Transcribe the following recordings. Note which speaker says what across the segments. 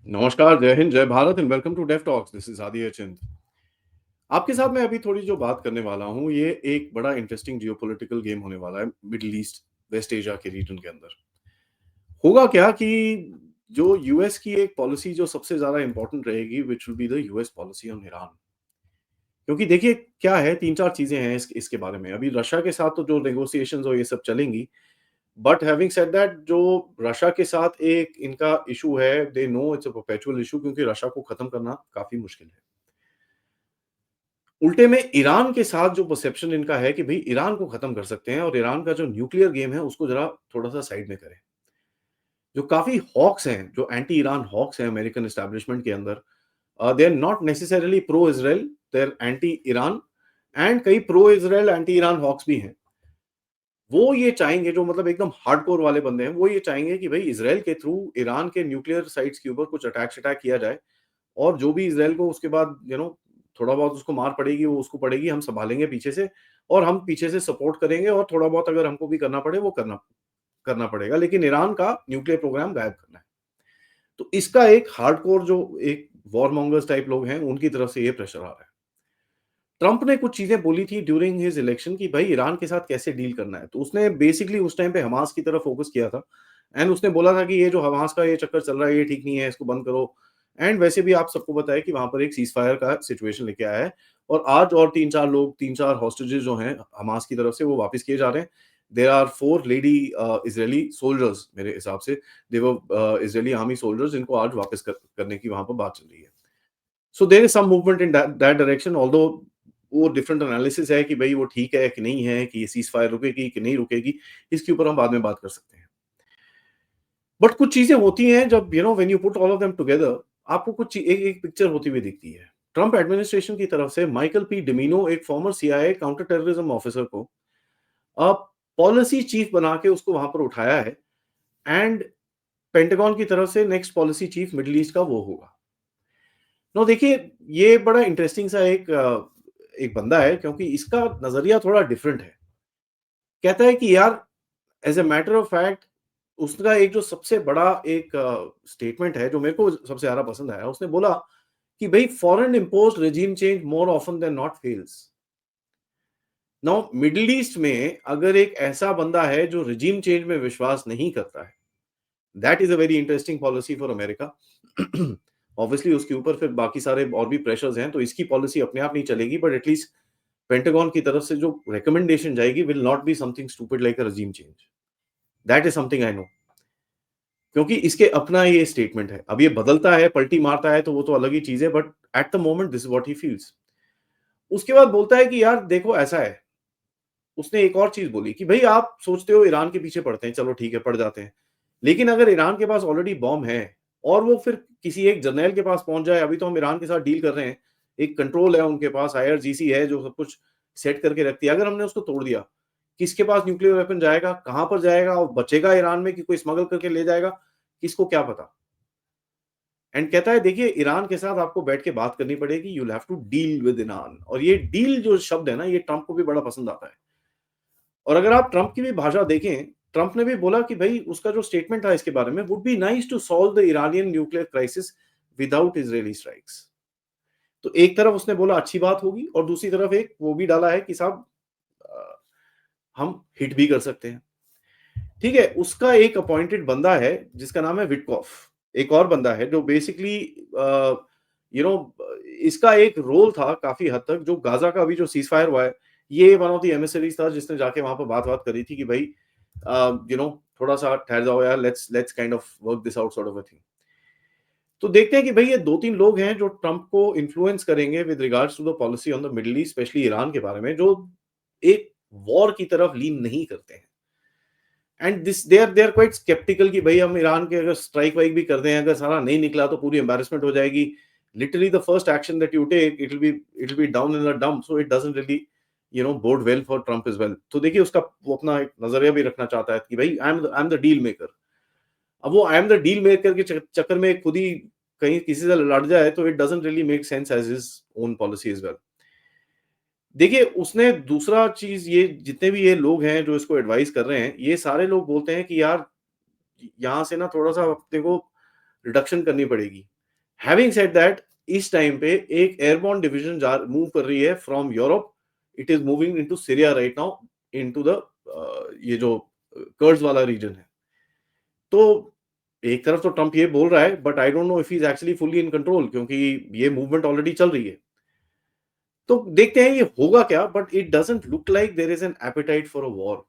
Speaker 1: नमस्कार, जय हिंद, जय Bharat and welcome to Dave talks. This is Aditya Chint. आपके साथ मैं अभी थोड़ी जो बात करने वाला हूँ, ये एक बड़ा इंटरेस्टिंग जियोपॉलिटिकल गेम होने वाला है मिडल ईस्ट, वेस्ट एशिया के रीजन के अंदर। होगा क्या कि जो यूएस की एक पॉलिसी जो सबसे ज़्यादा इंपॉर्टेंट रहेगी, which will be the US policy on Iran. क्योंकि देखिए क्या है, 3-4 चीज़ें हैं इसके बारे में। अभी रशिया के साथ तो जो नेगोशिएशंस और ये सब चलेंगी, बट हैविंग सेड दैट जो रशिया के साथ एक इनका इश्यू है, they know it's a perpetual issue क्योंकि रशिया को खत्म करना काफ़ी मुश्किल है। उल्टे में ईरान के साथ जो परसेप्शन इनका है कि भई ईरान को खत्म कर सकते हैं और ईरान का जो न्यूक्लियर गेम है उसको ज़रा थोड़ा-सा साइड में करें। जो काफ़ी हॉक्स हैं, जो एंटी ईरान हॉक्स हैं अमेरिकन एस्टेब्लिशमेंट के अंदर, they are not necessarily pro Israel, they are anti Iran and कई pro Israel, anti Iran hawks भी हैं। वो ये चाहेंगे, जो मतलब एकदम हार्डकोर वाले बंदे हैं, वो ये चाहेंगे कि भई इज़राइल के थ्रू ईरान के न्यूक्लियर साइट्स के ऊपर कुछ अटैक-शटैक किया जाए और जो भी इज़राइल को उसके बाद थोड़ा बहुत उसको मार पड़ेगी, वो उसको पड़ेगी, हम सँभालेंगे पीछे से और हम पीछे से सपोर्ट करेंगे और थोड़ा बहुत अगर हमको भी करना पड़े, वो करना करना पड़ेगा। लेकिन ईरान का न्यूक्लियर प्रोग्राम गायब करना है। तो इसका एक हार्डकोर जो एक वॉर मॉन्गर्स टाइप लोग हैं, उनकी तरफ से ये प्रेशर आ रहा है। ट्रम्प ने कुछ चीज़ें बोली थी ड्यूरिंग हिज़ इलेक्शन कि भाई ईरान के साथ कैसे डील करना है। तो उसने बेसिकली उस टाइम पे हमास की तरफ फ़ोकस किया था एंड उसने बोला था कि ये जो हमास का ये चक्कर चल रहा है, ये ठीक नहीं है, इसको बंद करो। एंड वैसे भी आप सबको पता है कि वहाँ पर एक सीज़फायर का सिचुएशन लेके आया है और आज और 3-4 लोग, 3-4 होस्टेजेस जो हैं हमास की तरफ से, वो वापस किए जा रहे हैं। There are 4 lady Israeli soldiers, मेरे हिसाब से they were Israeli army soldiers, जिनको आज वापस करने की वहाँ पर बात चल रही है। So there is some movement in that direction, although वो डिफरेंट एनालिसिस है कि भाई वो ठीक है कि नहीं है, कि ये सीज़ फायर रुकेगी कि नहीं रुकेगी, इसके ऊपर हम बाद में बात कर सकते हैं। बट कुछ चीज़ें होती हैं जब when you put all of them together, आपको कुछ एक एक पिक्चर होती हुई दिखती है। ट्रम्प एडमिनिस्ट्रेशन की तरफ से माइकल पी डिमिनो, एक farmer CIA counter terrorism officer को अब पॉलिसी चीफ बना के उसको वहां पर उठाया है एंड पेंटागन की तरफ से next policy chief middle east का वो होगा। नो देखिए, ये बड़ा इंटरेस्टिंग सा एक बंदा है क्योंकि इसका नज़रिया थोड़ा डिफरेंट है। कहता है कि यार, as a matter of fact, उसका एक जो सबसे बड़ा एक स्टेटमेंट है जो मेरे को सबसे ज़्यादा पसंद आया, उसने बोला कि भई foreign imposed regime change more often than not fails. Now middle east में अगर एक ऐसा बंदा है जो रेजिम चेंज में विश्वास नहीं करता है, that is a very interesting policy for America. Obviously उसके ऊपर फिर बाकी सारे और भी प्रेशर्स हैं, तो इसकी पॉलिसी अपने आप नहीं चलेगी, बट एटलीस्ट पेंटागन की तरफ से जो रिकमेंडेशन जाएगी will not be something stupid like a regime change. That is something I know. क्योंकि इसके अपना ये स्टेटमेंट है। अब ये बदलता है, पलटी मारता है, तो वो तो अलग ही चीज़ है, but at the moment this is what he feels. उसके बाद बोलता है कि यार देखो ऐसा है, उसने एक और चीज़ बोली कि भई आप सोचते हो ईरान के पीछे पड़ते हैं, चलो ठीक है, पड़ जाते हैं। लेकिन अगर ईरान के पास ऑलरेडी बॉम्ब है और वो फिर किसी एक जर्नैल के पास पहुँच जाए, अभी तो हम ईरान के साथ डील कर रहे हैं, एक कंट्रोल है उनके पास, आईआरजीसी है जो सब कुछ सेट करके रखती है। अगर हमने उसको तोड़ दिया, किसके पास न्यूक्लियर वेपन जाएगा, कहाँ पर जाएगा और बचेगा ईरान में कि कोई स्मगल करके ले जाएगा, किसको क्या पता? एंड कहता है देखिए, ईरान के साथ आपको बैठ के बात करनी पड़ेगी, you will have to deal with Iran. और ये डील जो शब्द है ना, ये ट्रम्प को भी बड़ा पसंद आता है। और अगर आप ट्रम्प की भी भाषा देखें, ट्रम्प ने भी बोला कि भई उसका जो स्टेटमेंट था इसके बारे में, would be nice to solve the Iranian nuclear crisis without Israeli strikes. तो एक तरफ उसने बोला अच्छी बात होगी और दूसरी तरफ एक वो भी डाला है कि साहब, अ, हम हिट भी कर सकते हैं। ठीक है, उसका एक अपॉइंटेड बंदा है जिसका नाम है विटकॉफ। एक और बंदा है जो बेसिकली यू नो इसका एक रोल था काफ़ी हद तक, जो गाज़ा का अभी जो सीज़ फायर हुआ है, ये वन ऑफ द एमिसरीज़ था जिसने जाके वहाँ पे बात-वात करी थी कि भई थोड़ा-सा ठहर जाओ यार, let's let's kind of work this out sort of a thing. तो देखते हैं कि भई ये 2-3 लोग हैं जो ट्रम्प को इन्फ्लुएंस करेंगे with regards to the policy on the middle east, specially Iran के बारे में, जो एक वॉर की तरफ लीन नहीं करते हैं। And this they are quite sceptical कि भाई हम ईरान के अगर स्ट्राइक वाइक भी कर दें, अगर सारा नहीं निकला तो पूरी एम्बैरेसमेंट हो जाएगी। Literally the first action that you take, it will be down in the dump, so it doesn't really bode well for Trump as well. तो देखिए, उसका वो अपना एक नज़रिया भी रखना चाहता है कि भाई I am the deal maker. अब वो I am the deal maker के चक्कर में खुद ही कहीं किसी से लड़ जाए, तो it doesn't really make sense as his own policy as well. देखिए, उसने दूसरा चीज़, ये जितने भी ये लोग हैं जो इसको एडवाइस कर रहे हैं, ये सारे लोग बोलते हैं कि यार यहाँ से ना थोड़ा-सा अपने को रिडक्शन करनी पड़ेगी। हैविंग सेड दैट, इस टाइम पे एक एयरबॉर्न डिवीजन मूव कर रही है from Europe, it is moving into Syria right now, into the ये जो कर्ड्स वाला रीजन है। तो एक तरफ तो ट्रम्प ये बोल रहा है, but I don't know if he is actually fully in control, क्योंकि ये मूवमेंट ऑलरेडी चल रही है। तो देखते हैं ये होगा क्या, but it doesn't look like there is an appetite for a war.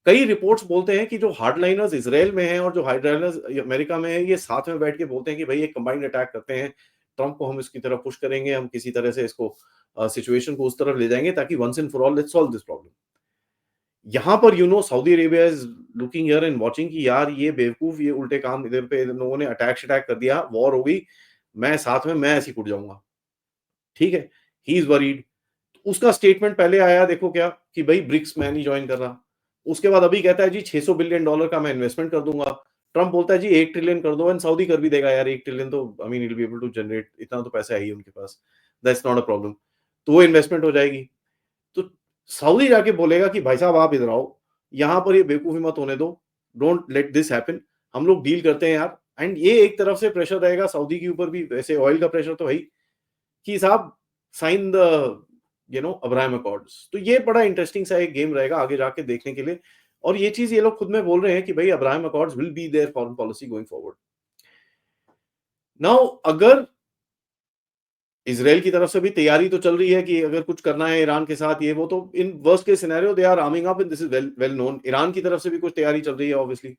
Speaker 1: कई रिपोर्ट्स बोलते हैं कि जो हार्डलाइनर्स इसराइल में हैं और जो हार्डलाइनर्स अमेरिका में हैं, ये साथ में बैठ के बोलते हैं कि भाई एक कंबाइंड अटैक करते हैं, ट्रम्प को हम इसकी तरफ पुश करेंगे, हम किसी तरह से इसको सिचुएशन को उस तरफ ले जाएंगे ताकि once and for all let's solve this problem. यहाँ पर Saudi Arabia is looking here and watching कि यार ये बेवकूफ, ये उल्टे काम, इधर पे इन लोगों ने अटैक कर दिया, वॉर हो गई, मैं साथ में मैं ऐसी कुट जाऊंगा। ठीक है, ही इज वरीड। उसका स्टेटमेंट पहले आया, देखो क्या, कि भाई ब्रिक्स मैं नहीं ज्वाइन कर रहा। उसके बाद अभी कहता है जी $600 बिलियन का मैं इन्वेस्टमेंट कर दूंगा। ट्रम्प बोलता है जी 1 ट्रिलियन कर दो, एंड सऊदी कर भी देगा यार 1 ट्रिलियन, तो I mean will be able to generate, इतना तो पैसा है ही उनके पास, दैट्स नॉट अ प्रॉब्लम। तो वो इन्वेस्टमेंट हो जाएगी। तो सऊदी जाके बोलेगा कि भाई साहब आप इधर आओ, यहाँ पर ये बेवकूफी मत होने दो, डोंट लेट दिस हैपन, हम लोग डील करते हैं यार। एंड ये एक तरफ से प्रेशर रहेगा सऊदी के ऊपर भी, वैसे ऑयल का प्रेशर तो है ही, कि साहब साइन द अब्राहम अकॉर्ड्स। तो ये बड़ा इंटरेस्टिंग सा एक गेम रहेगा आगे जाके देखने के लिए। और ये चीज ये लोग खुद में बोल रहे हैं कि भाई Abraham accords will be their foreign policy going forward. Now अगर इसराइल की तरफ से भी तैयारी तो चल रही है कि अगर कुछ करना है ईरान के साथ, ये वो, तो in worst case scenario they are arming up, and this is well well known. Iran की तरफ से भी कुछ तैयारी चल रही है ऑब्वियसली।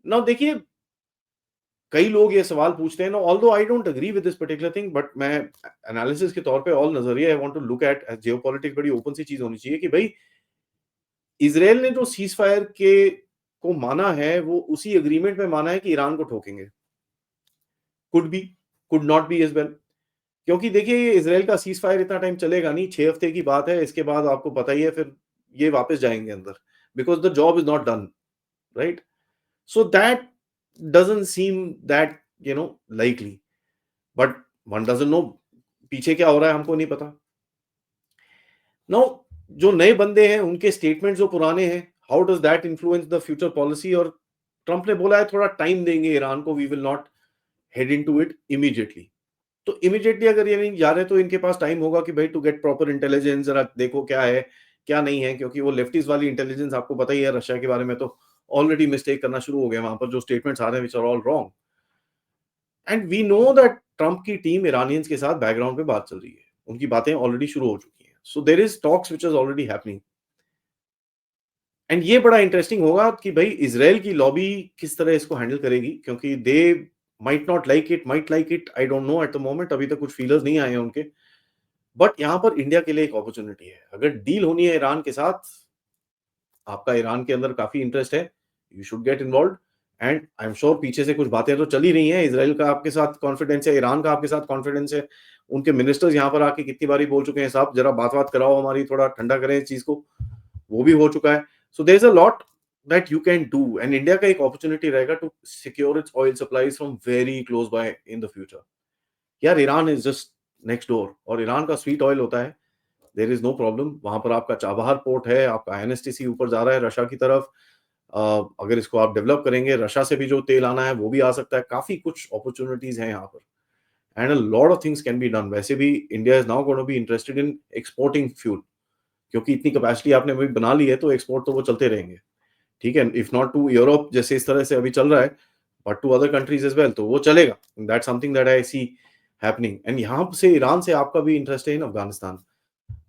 Speaker 1: नाउ देखिए, कई लोग ये सवाल पूछते हैं ना, although I don't agree with this particular thing, but मैं एनालिसिस के तौर पे ऑल नजरिया I want to look at geopolitics, बड़ी ओपन सी चीज होनी चाहिए कि भाई इसराइल ने जो सीज फायर के को माना है, वो उसी एग्रीमेंट में माना है कि ईरान को ठोकेंगे। Could be, could not be as well. क्योंकि देखिए ये इसराइल का सीज फायर इतना टाइम चलेगा नहीं, 6 हफ्ते की बात है, इसके बाद आपको पता ही है फिर ये वापस जाएंगे अंदर, because the job is not done, right? So that doesn't seem that likely, but one doesn't know पीछे क्या हो रहा है, हमको नहीं पता। नो, जो नए बंदे हैं उनके स्टेटमेंट जो पुराने हैं, how does that influence the future policy? और ट्रंप ने बोला है थोड़ा टाइम देंगे ईरान को, we will not head into it immediately. तो इमीडिएटली अगर ये नहीं जा रहे, तो इनके पास टाइम होगा कि भाई टू गेट प्रॉपर इंटेलिजेंस, जरा देखो क्या है क्या नहीं है, क्योंकि वो लेफ्टिस्ट वाली इंटेलिजेंस आपको पता ही है, रशिया के बारे में तो ऑलरेडी मिस्टेक करना शुरू हो गया, वहां पर जो स्टेटमेंट्स आ रहे हैं which are all wrong. And we know that Trump की टीम ईरानियंस के साथ बैकग्राउंड पे बात चल रही है, उनकी बातें ऑलरेडी शुरू हो चुकी हैं, so there is talks which is already happening. And ये बड़ा इंटरेस्टिंग होगा कि भाई इजराइल की लॉबी किस तरह इसको हैंडल करेगी, क्योंकि they might not like it, might like it, I don't know at the moment, अभी तक कुछ फीलर्स नहीं आए हैं उनके। बट यहाँ पर इंडिया के लिए एक अपॉर्चुनिटी है, अगर डील होनी है ईरान के साथ, आपका ईरान के अंदर काफी इंटरेस्ट है, you should get involve. And I am sure पीछे से कुछ बातें तो चल ही रही हैं, इजराइल का आपके साथ कॉन्फिडेंस है, ईरान का आपके साथ कॉन्फिडेंस है, उनके मिनिस्टर्स यहाँ पर आके कितनी बारी बोल चुके हैं, साहब जरा बात कराओ हमारी, थोड़ा ठंडा करें इस चीज को, वो भी हो चुका है। So there is a lot that you can do, and India का एक अपॉर्चुनिटी रहेगा to secure its oil supplies from very close by in the future. यार Iran is just next door, और ईरान का स्वीट ऑयल होता है, there is no problem. वहां पर आपका चाबहार पोर्ट है, आपका एनएसटीसी ऊपर जा रहा है रशिया की तरफ, अगर इसको आप डेवलप करेंगे, रशिया से भी जो तेल आना है वो भी आ सकता है, काफी कुछ अपॉर्चुनिटीज हैं यहाँ पर, and a lot of things can be done. वैसे भी India is now going to be interested in exporting fuel, क्योंकि इतनी कैपेसिटी आपने अभी बना ली है, तो एक्सपोर्ट तो वो चलते रहेंगे। ठीक है, इफ नॉट टू यूरोप जैसे इस तरह से अभी चल रहा है, but to other countries as well, तो वो चलेगा। That something that I see happening. And यहाँ से ईरान से आपका भी इंटरेस्ट है इन अफगानिस्तान,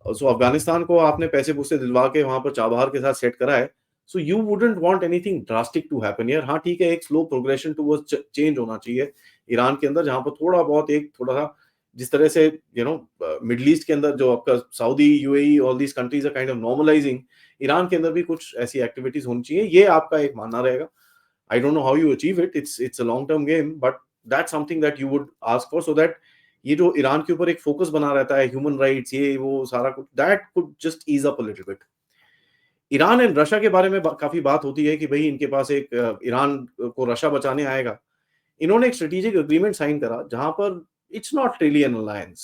Speaker 1: सो अफगानिस्तान को आपने पैसे पूसे दिलवा के वहां पर चाबहार के साथ सेट करा है, so you wouldn't want anything drastic to happen यार। हाँ ठीक है, एक स्लो प्रोग्रेशन टुवर्ड्स चेंज होना चाहिए ईरान के अंदर, जहां पर थोड़ा बहुत एक थोड़ा सा, जिस तरह से मिडल ईस्ट के अंदर जो आपका Saudi, UAE, all these countries are kind of normalising, Iran के अंदर भी कुछ ऐसी एक्टिविटीज होनी चाहिए, ये आपका एक मानना रहेगा। I don't know how you achieve it, it's a long term game, but that's something that you would ask for, so that ये जो ईरान के ऊपर एक फोकस बना रहता है, ह्यूमन राइट्स, ये वो सारा कुछ, that could just ease up a little bit. Iran and Russia के बारे में काफी बात होती है कि भाई इनके पास एक ईरान को रशिया बचाने आएगा। इन्होंने एक स्ट्रेटेजिक एग्रीमेंट साइन करा जहां पर it's not really an alliance,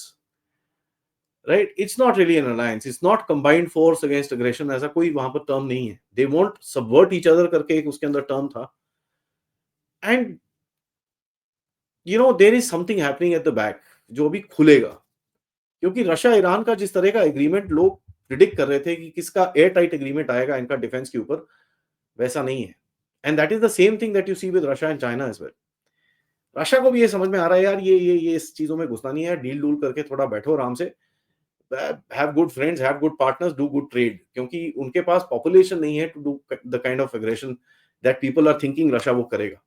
Speaker 1: right? It's not really an alliance, it's not combined force against aggression, ऐसा कोई वहां पर टर्म नहीं है। They won't subvert each other करके एक उसके अंदर टर्म था। And there is something happening at the back जो अभी खुलेगा, क्योंकि रशिया ईरान का जिस तरह का एग्रीमेंट लोग प्रिडिक्ट कर रहे थे कि किसका एयर टाइट एग्रीमेंट आएगा इनका डिफेंस के ऊपर, वैसा नहीं है। And that is the same thing that you see with Russia and China as well. Russia को भी ये समझ में आ रहा है यार, ये इस चीजों में घुसना नहीं है, डील डूल करके थोड़ा बैठो आराम से, have good friends, have good partners, do good trade, क्योंकि उनके पास पॉपुलेशन नहीं है to do the kind of aggression that people are thinking Russia वो करेगा।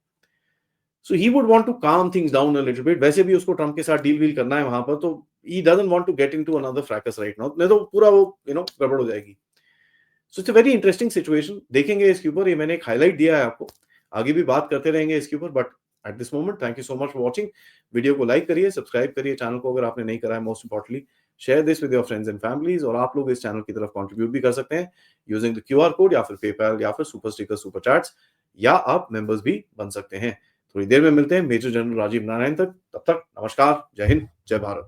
Speaker 1: So he would want to calm things down a little bit. वैसे भी उसको ट्रम्प के साथ डील वील करना है वहां पर, तो he doesn't want to get into another fracas right now, नहीं तो पूरा वो गड़बड़ हो जाएगी। So it's a very interesting situation, देखेंगे इसके ऊपर, ये मैंने एक हाईलाइट दिया है आपको, आगे भी बात करते रहेंगे इसके ऊपर, but at this moment thank you so much for watching. Video को लाइक करिए, सब्सक्राइब करिए चैनल को अगर आपने नहीं करा है, most importantly share this with your friends and families, और आप लोग इस चैनल की तरफ कंट्रीब्यूट भी कर सकते हैं यूजिंग द क्यूआर कोड या फिर पेपैल या फिर सुपर स्टिकर सुपर चैट्स, या आप मेंबर्स भी बन सकते हैं। थोड़ी देर में मिलते हैं मेजर जनरल राजीव नारायण तक, तब तक नमस्कार, जय हिंद, जय भारत।